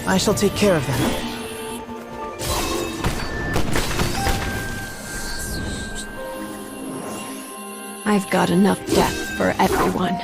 I shall take care of them. I've got enough death for everyone.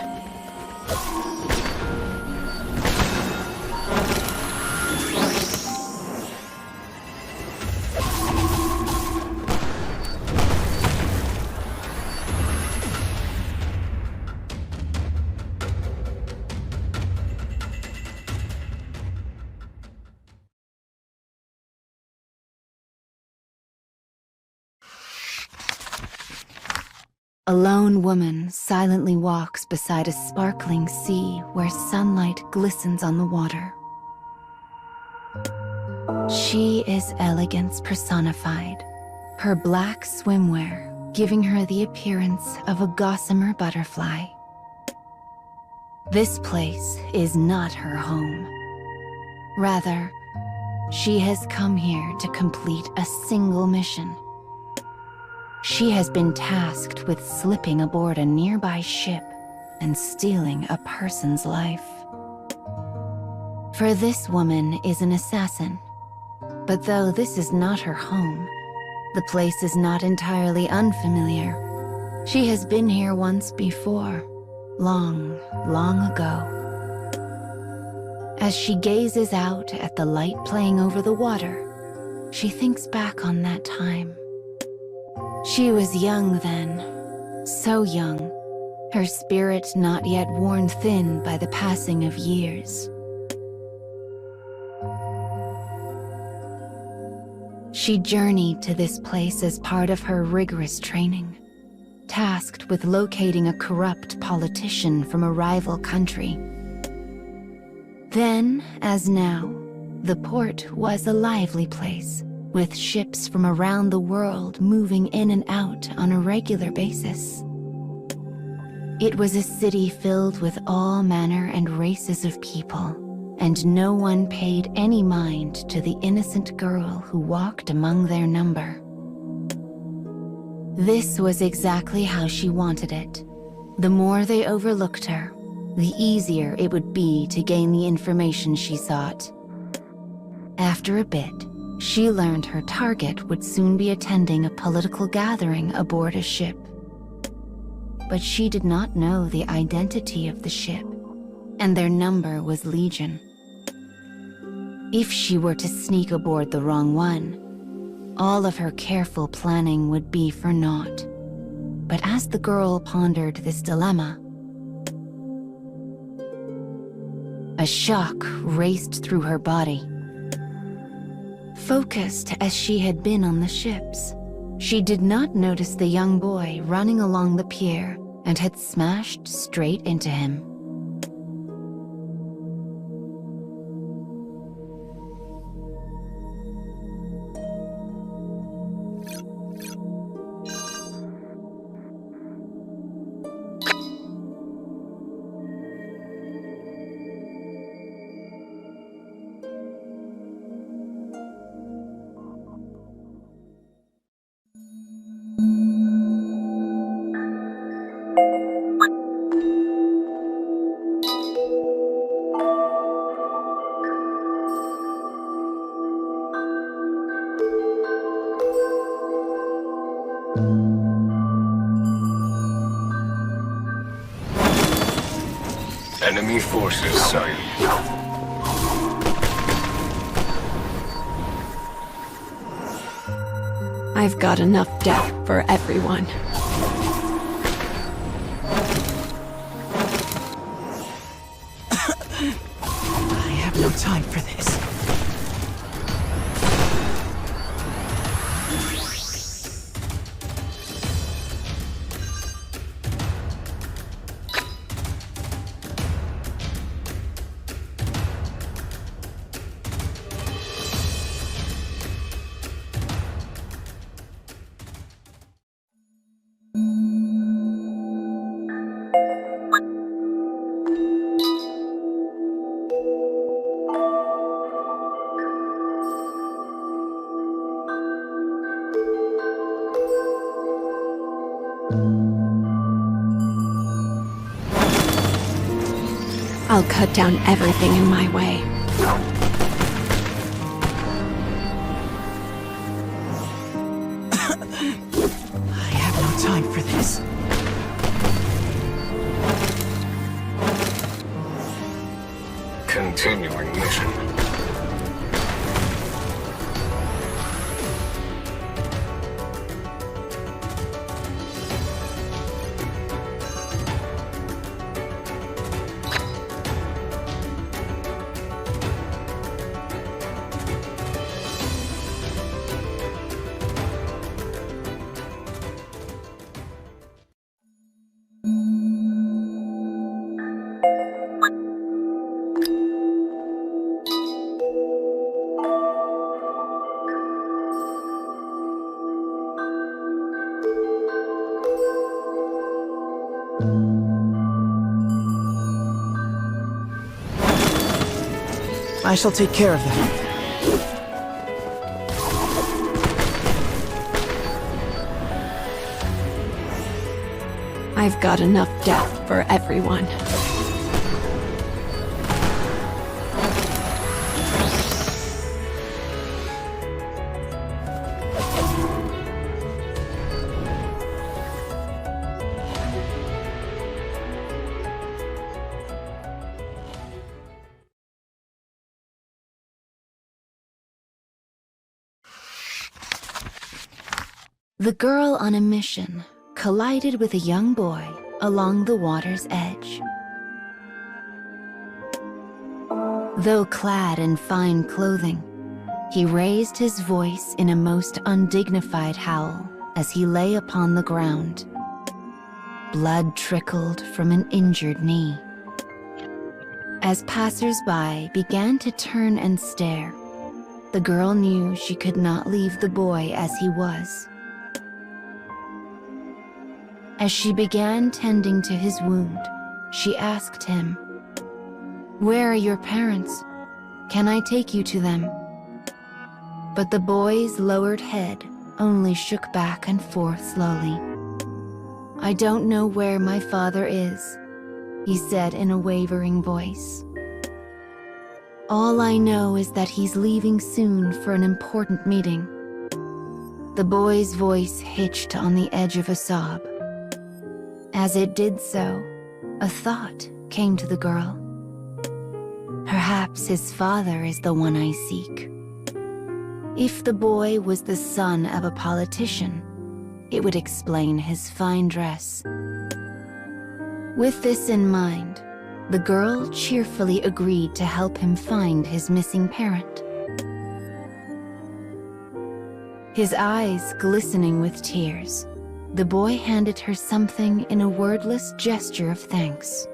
A lone woman silently walks beside a sparkling sea where sunlight glistens on the water. She is elegance personified, her black swimwear giving her the appearance of a gossamer butterfly. This place is not her home. Rather, she has come here to complete a single mission. She has been tasked with slipping aboard a nearby ship and stealing a person's life. For this woman is an assassin, but though this is not her home, the place is not entirely unfamiliar. She has been here once before, long, long ago. As she gazes out at the light playing over the water, she thinks back on that time. She was young then, so young, her spirit not yet worn thin by the passing of years. She journeyed to this place as part of her rigorous training, tasked with locating a corrupt politician from a rival country. Then, as now, the port was a lively place, with ships from around the world moving in and out on a regular basis. It was a city filled with all manner and races of people, and no one paid any mind to the innocent girl who walked among their number. This was exactly how she wanted it. The more they overlooked her, the easier it would be to gain the information she sought. After a bit, she learned her target would soon be attending a political gathering aboard a ship. But she did not know the identity of the ship, and their number was Legion. If she were to sneak aboard the wrong one, all of her careful planning would be for naught. But as the girl pondered this dilemma, a shock raced through her body. Focused as she had been on the ships, she did not notice the young boy running along the pier and had smashed straight into him. Enemy forces sighted. I've got enough death for everyone. I have no time for this. I'll cut down everything in my way. Continuing mission. I shall take care of that. I've got enough death for everyone. The girl on a mission collided with a young boy along the water's edge. Though clad in fine clothing, he raised his voice in a most undignified howl as he lay upon the ground. Blood trickled from an injured knee. As passers-by began to turn and stare, the girl knew she could not leave the boy as he was. As she began tending to his wound, she asked him, "Where are your parents? Can I take you to them?" But the boy's lowered head only shook back and forth slowly. "I don't know where my father is," he said in a wavering voice. "All I know is that he's leaving soon for an important meeting." The boy's voice hitched on the edge of a sob. As it did so, a thought came to the girl. Perhaps his father is the one I seek. If the boy was the son of a politician, it would explain his fine dress. With this in mind, the girl cheerfully agreed to help him find his missing parent. His eyes glistening with tears, the boy handed her something in a wordless gesture of thanks.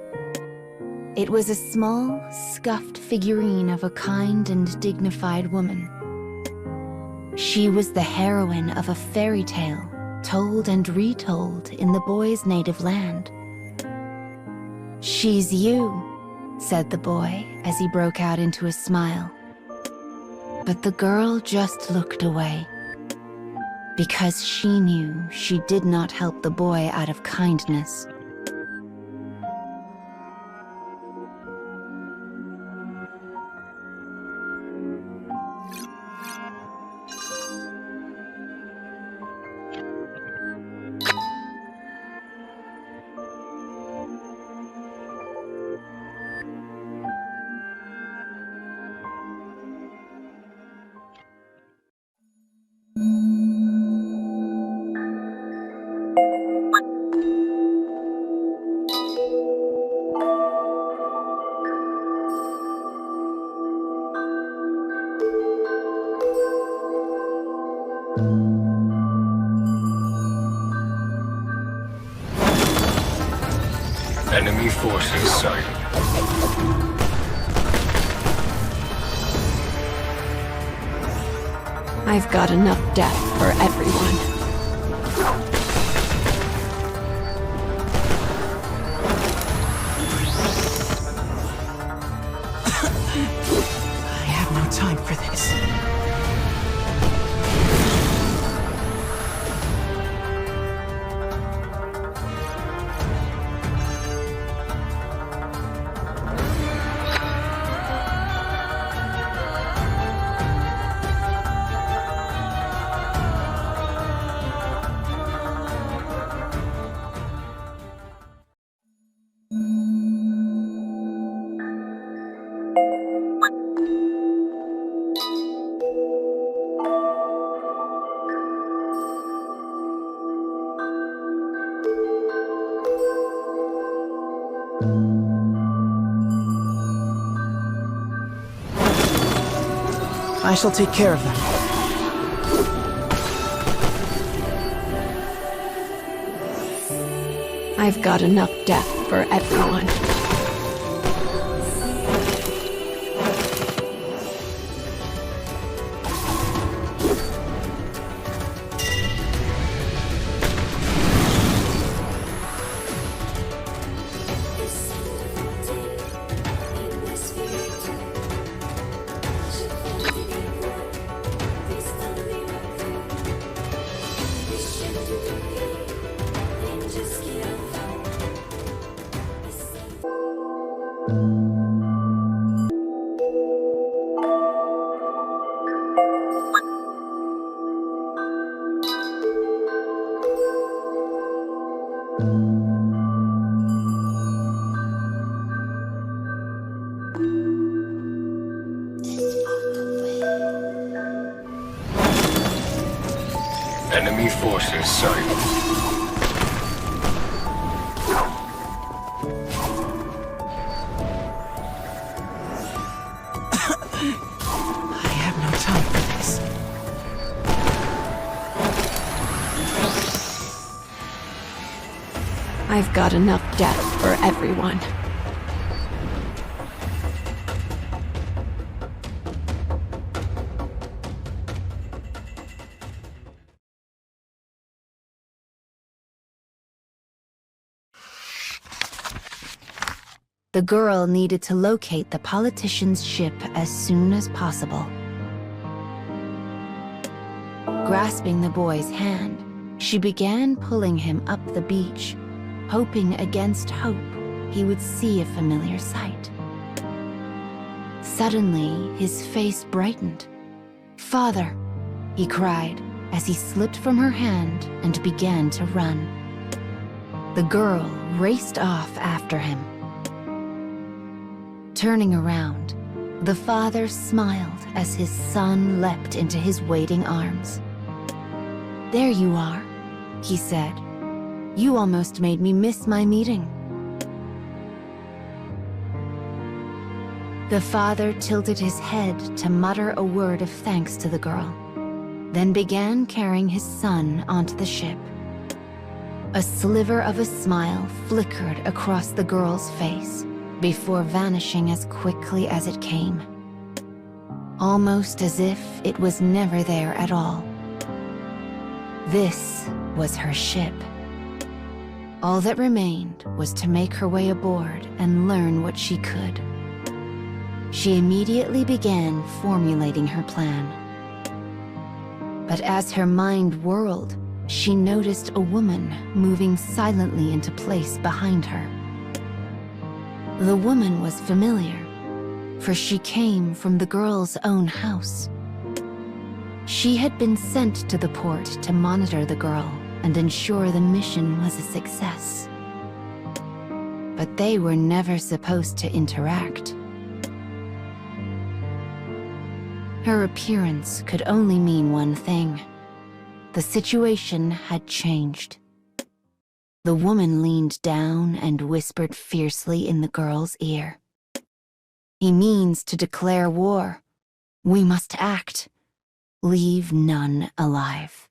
It was a small, scuffed figurine of a kind and dignified woman. She was the heroine of a fairy tale told and retold in the boy's native land. "She's you," said the boy as he broke out into a smile. But the girl just looked away, because she knew she did not help the boy out of kindness. Enemy forces sighted. I've got enough death for everyone. I have no time for this. I shall take care of them. I've got enough death for everyone. Enemy forces sighted. I have no time for this. I've got enough death for everyone. The girl needed to locate the politician's ship as soon as possible. Grasping the boy's hand, she began pulling him up the beach, hoping against hope he would see a familiar sight. Suddenly, his face brightened. "Father," he cried as he slipped from her hand and began to run. The girl raced off after him. Turning around, the father smiled as his son leapt into his waiting arms. "There you are," he said. "You almost made me miss my meeting." The father tilted his head to mutter a word of thanks to the girl, then began carrying his son onto the ship. A sliver of a smile flickered across the girl's face before vanishing as quickly as it came, almost as if it was never there at all. This was her ship. All that remained was to make her way aboard and learn what she could. She immediately began formulating her plan. But as her mind whirled, she noticed a woman moving silently into place behind her. The woman was familiar, for she came from the girl's own house. She had been sent to the port to monitor the girl and ensure the mission was a success. But they were never supposed to interact. Her appearance could only mean one thing. The situation had changed. The woman leaned down and whispered fiercely in the girl's ear. "He means to declare war. We must act. Leave none alive."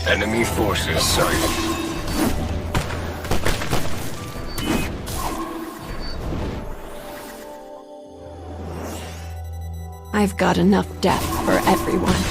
Enemy forces sighted. I've got enough death for everyone.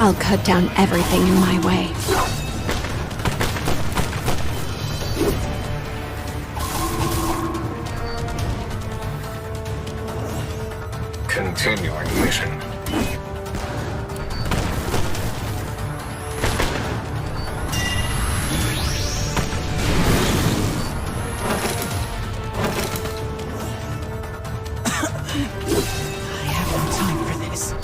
I'll cut down everything in my way. Continuing mission. I have no time for this.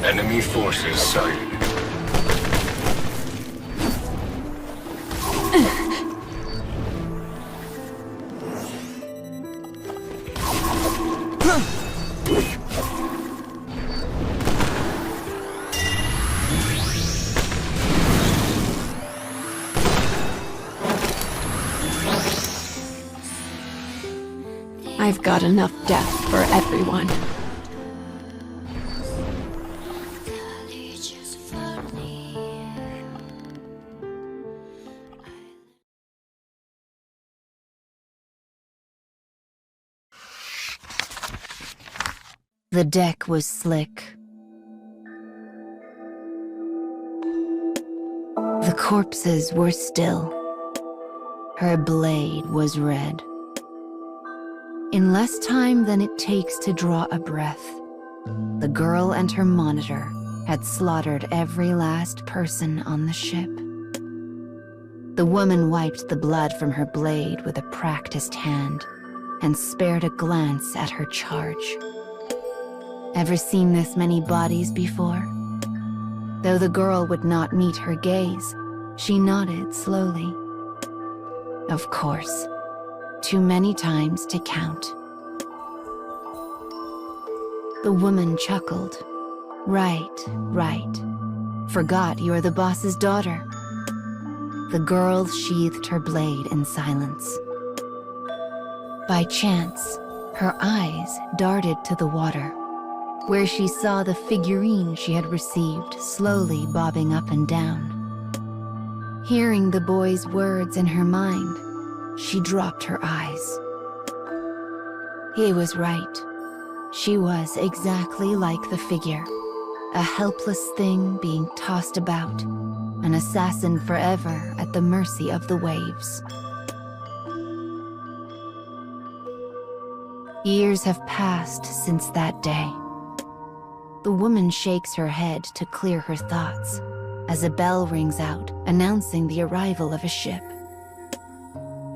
Enemy forces sighted. I've got enough death for everyone. The deck was slick. The corpses were still. Her blade was red. In less time than it takes to draw a breath, the girl and her monitor had slaughtered every last person on the ship. The woman wiped the blood from her blade with a practiced hand and spared a glance at her charge. Ever seen this many bodies before? Though the girl would not meet her gaze, she nodded slowly. Of course, too many times to count. The woman chuckled. Right. Forgot you're the boss's daughter. The girl sheathed her blade in silence. By chance, her eyes darted to the water, where she saw the figurine she had received slowly bobbing up and down. Hearing the boy's words in her mind, she dropped her eyes. He was right. She was exactly like the figure, a helpless thing being tossed about, an assassin forever at the mercy of the waves. Years have passed since that day. The woman shakes her head to clear her thoughts as a bell rings out, announcing the arrival of a ship.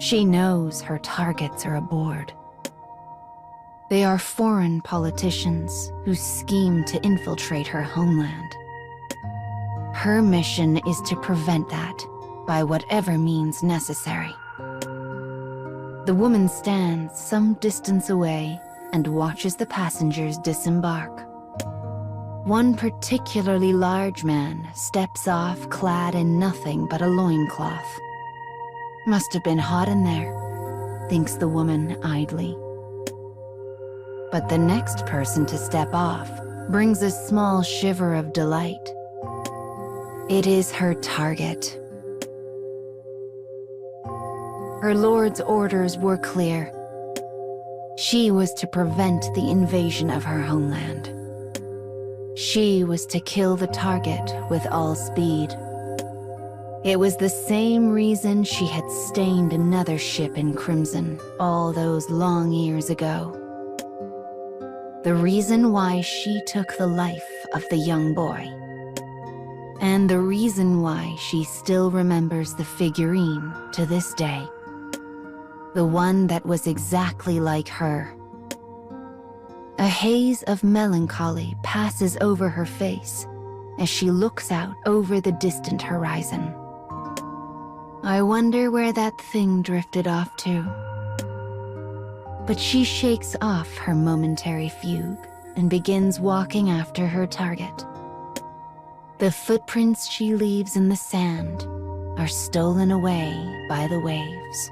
She knows her targets are aboard. They are foreign politicians who scheme to infiltrate her homeland. Her mission is to prevent that by whatever means necessary. The woman stands some distance away and watches the passengers disembark. One particularly large man steps off clad in nothing but a loincloth. Must have been hot in there, thinks the woman idly. But the next person to step off brings a small shiver of delight. It is her target. Her lord's orders were clear. She was to prevent the invasion of her homeland. She was to kill the target with all speed. It was the same reason she had stained another ship in crimson all those long years ago. The reason why she took the life of the young boy. And the reason why she still remembers the figurine to this day. The one that was exactly like her. A haze of melancholy passes over her face as she looks out over the distant horizon. I wonder where that thing drifted off to. But she shakes off her momentary fugue and begins walking after her target. The footprints she leaves in the sand are stolen away by the waves.